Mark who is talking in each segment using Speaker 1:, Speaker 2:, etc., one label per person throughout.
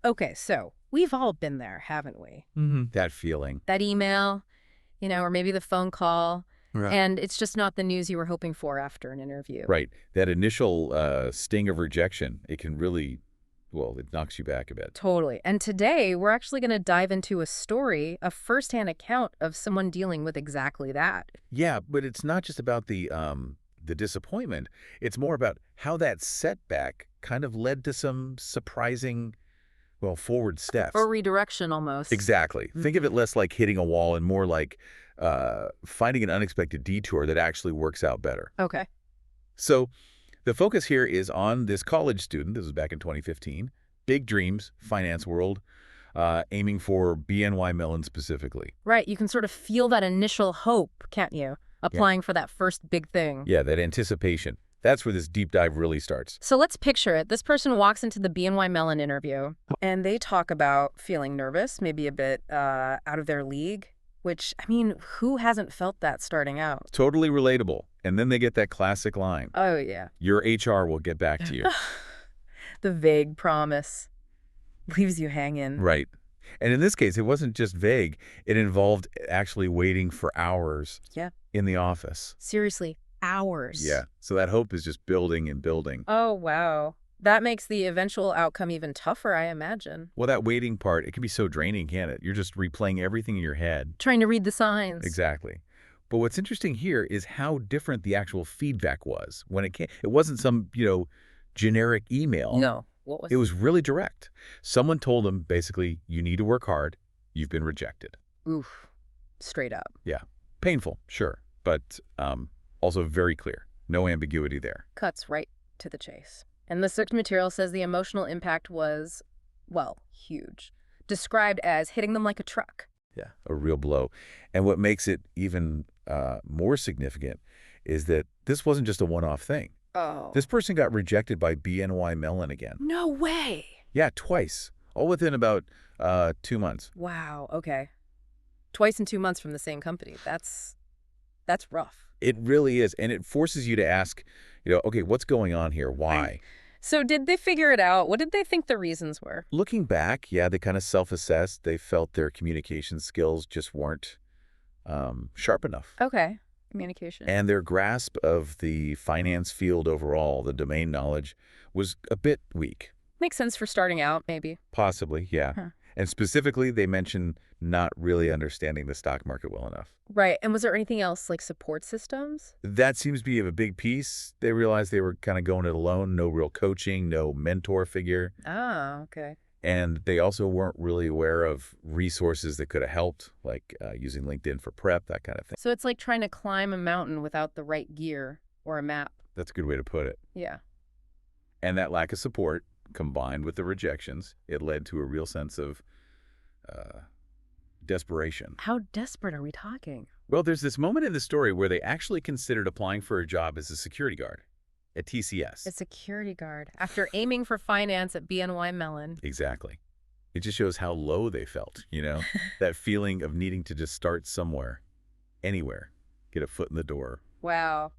Speaker 1: Okay, so we've all been there, haven't we?
Speaker 2: That feeling.
Speaker 1: That email, or maybe the phone call,
Speaker 2: Right.
Speaker 1: and it's just not the news you were hoping for after an interview.
Speaker 2: Right. That initial sting of rejection, it can really, well, it knocks you back a bit.
Speaker 1: Totally. And today, we're actually going to dive into a story, a firsthand account of someone dealing with exactly that.
Speaker 2: Yeah, but it's not just about the disappointment. It's more about how that setback kind of led to some surprising, well, forward steps.
Speaker 1: Or redirection, almost.
Speaker 2: Exactly. Think of it less like hitting a wall and more like finding an unexpected detour that actually works out better.
Speaker 1: Okay.
Speaker 2: So the focus here is on this college student. This was back in 2015. Big dreams, finance world, aiming for BNY Mellon specifically.
Speaker 1: Right. You can sort of feel that initial hope, can't you? Applying for that first big thing.
Speaker 2: Yeah, that anticipation. That's where this deep dive really starts.
Speaker 1: So let's picture it. This person walks into the BNY Mellon interview, and they talk about feeling nervous, maybe a bit out of their league, which, I mean, who hasn't felt that starting out?
Speaker 2: Totally relatable. And then they get that classic line.
Speaker 1: Oh, yeah.
Speaker 2: Your HR will get back to you.
Speaker 1: The vague promise leaves you hanging.
Speaker 2: Right. And in this case, it wasn't just vague. It involved actually waiting for hours in the office.
Speaker 1: Seriously, hours.
Speaker 2: Yeah. So that hope is just building and building.
Speaker 1: Oh, wow. That makes the eventual outcome even tougher, I imagine.
Speaker 2: Well, that waiting part, it can be so draining, can't it? You're just replaying everything in your head.
Speaker 1: Trying to read the signs.
Speaker 2: Exactly. But what's interesting here is how different the actual feedback was when it came. It wasn't some, generic email.
Speaker 1: No. What was
Speaker 2: It was really direct. Someone told them, basically, you need to work hard. You've been rejected.
Speaker 1: Oof. Straight up.
Speaker 2: Yeah. Painful, sure. But also very clear. No ambiguity there.
Speaker 1: Cuts right to the chase. And the search material says the emotional impact was, well, huge. Described as hitting them like a truck.
Speaker 2: Yeah, a real blow. And what makes it even more significant is that this wasn't just a one-off thing.
Speaker 1: Oh.
Speaker 2: This person got rejected by BNY Mellon again.
Speaker 1: No way.
Speaker 2: Yeah, twice. All within about 2 months.
Speaker 1: Wow. Okay. Twice in 2 months from the same company. That's rough.
Speaker 2: It really is. And it forces you to ask, okay, what's going on here? Why?
Speaker 1: So did they figure it out? What did they think the reasons were?
Speaker 2: Looking back, yeah, they kind of self-assessed. They felt their communication skills just weren't sharp enough.
Speaker 1: Okay. Communication.
Speaker 2: And their grasp of the finance field overall, the domain knowledge, was a bit weak.
Speaker 1: Makes sense for starting out, maybe.
Speaker 2: Possibly, yeah.
Speaker 1: Huh.
Speaker 2: And specifically, they mentioned not really understanding the stock market well enough.
Speaker 1: Right. And was there anything else like support systems?
Speaker 2: That seems to be a big piece. They realized they were kind of going it alone, no real coaching, no mentor figure.
Speaker 1: Ah, okay.
Speaker 2: And they also weren't really aware of resources that could have helped, like using LinkedIn for prep, that kind of thing.
Speaker 1: So it's like trying to climb a mountain without the right gear or a map.
Speaker 2: That's a good way to put it.
Speaker 1: Yeah.
Speaker 2: And that lack of support, combined with the rejections, it led to a real sense of desperation.
Speaker 1: How desperate are we talking?
Speaker 2: Well, there's this moment in the story where they actually considered applying for a job as a security guard at TCS.
Speaker 1: A security guard after aiming for finance at BNY Mellon.
Speaker 2: Exactly. It just shows how low they felt, that feeling of needing to just start somewhere, anywhere, get a foot in the door.
Speaker 1: Wow.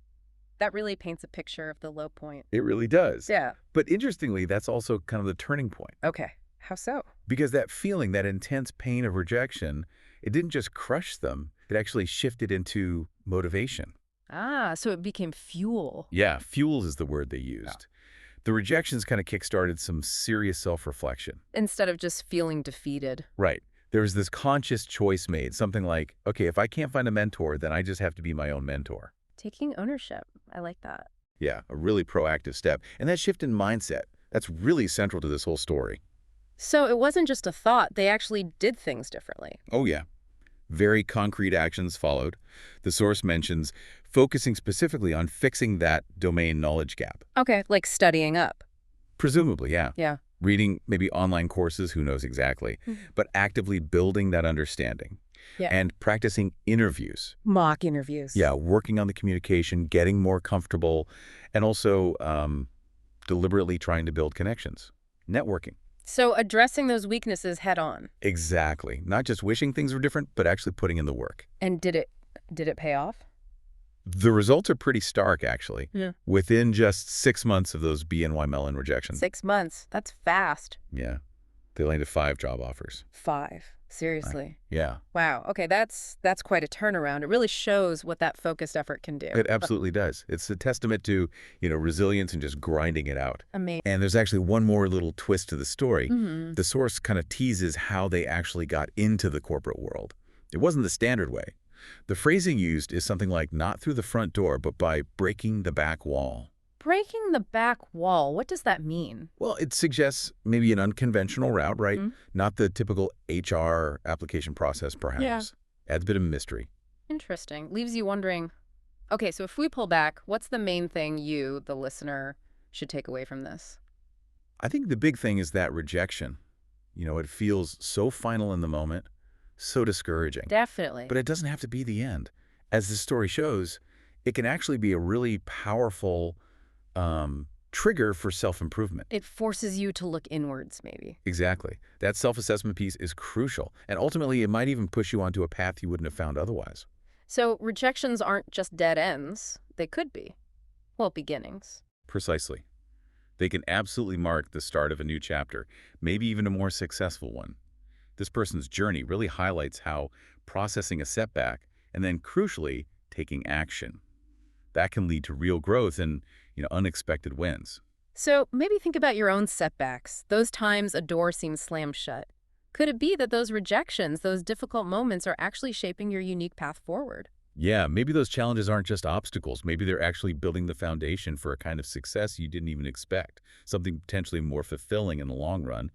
Speaker 1: That really paints a picture of the low point.
Speaker 2: It really does.
Speaker 1: Yeah.
Speaker 2: But interestingly, that's also kind of the turning point.
Speaker 1: Okay. How so?
Speaker 2: Because that feeling, that intense pain of rejection, it didn't just crush them. It actually shifted into motivation.
Speaker 1: Ah, so it became fuel.
Speaker 2: Yeah, fuel is the word they used. Yeah. The rejections kind of kickstarted some serious self-reflection.
Speaker 1: Instead of just feeling defeated.
Speaker 2: Right. There was this conscious choice made, something like, okay, if I can't find a mentor, then I just have to be my own mentor.
Speaker 1: Taking ownership. I like that.
Speaker 2: Yeah, a really proactive step. And that shift in mindset, that's really central to this whole story.
Speaker 1: So it wasn't just a thought. They actually did things differently.
Speaker 2: Oh, yeah. Very concrete actions followed. The source mentions focusing specifically on fixing that domain knowledge gap.
Speaker 1: Okay, like studying up.
Speaker 2: Presumably, yeah.
Speaker 1: Yeah.
Speaker 2: Reading maybe online courses, who knows exactly, but actively building that understanding.
Speaker 1: Yeah.
Speaker 2: And practicing interviews.
Speaker 1: Mock interviews.
Speaker 2: Yeah, working on the communication, getting more comfortable, and also deliberately trying to build connections. Networking.
Speaker 1: So addressing those weaknesses head on.
Speaker 2: Exactly. Not just wishing things were different, but actually putting in the work.
Speaker 1: And did it pay off?
Speaker 2: The results are pretty stark, actually.
Speaker 1: Yeah.
Speaker 2: Within just 6 months of those BNY Mellon rejections.
Speaker 1: 6 months. That's fast.
Speaker 2: Yeah. They landed 5 job offers.
Speaker 1: 5.
Speaker 2: Right.
Speaker 1: Seriously.
Speaker 2: Yeah,
Speaker 1: Wow. Okay, that's quite a turnaround. It really shows what that focused effort can do.
Speaker 2: it absolutely does. It's a testament to, resilience and just grinding it out.
Speaker 1: Amazing.
Speaker 2: And there's actually one more little twist to the story.
Speaker 1: Hmm.
Speaker 2: The source kind of teases how they actually got into the corporate world. It wasn't the standard way. The phrasing used is something like not through the front door, but by breaking the back wall.
Speaker 1: Breaking the back wall, what does that mean?
Speaker 2: Well, it suggests maybe an unconventional route, right?
Speaker 1: Hmm?
Speaker 2: Not the typical HR application process,
Speaker 1: Yeah.
Speaker 2: perhaps. Adds a bit of mystery.
Speaker 1: Interesting. Leaves you wondering, okay, so if we pull back, what's the main thing you, the listener, should take away from this?
Speaker 2: I think the big thing is that rejection. It feels so final in the moment, so discouraging.
Speaker 1: Definitely.
Speaker 2: But it doesn't have to be the end. As the story shows, it can actually be a really powerful trigger for self-improvement.
Speaker 1: It forces you to look inwards, maybe.
Speaker 2: Exactly. That self-assessment piece is crucial. And ultimately, it might even push you onto a path you wouldn't have found otherwise.
Speaker 1: So rejections aren't just dead ends. They could be. Well, beginnings.
Speaker 2: Precisely. They can absolutely mark the start of a new chapter, maybe even a more successful one. This person's journey really highlights how processing a setback and then, crucially, taking action. That can lead to real growth and, unexpected wins.
Speaker 1: So maybe think about your own setbacks, those times a door seems slammed shut. Could it be that those rejections, those difficult moments, are actually shaping your unique path forward?
Speaker 2: Yeah, maybe those challenges aren't just obstacles. Maybe they're actually building the foundation for a kind of success you didn't even expect, something potentially more fulfilling in the long run.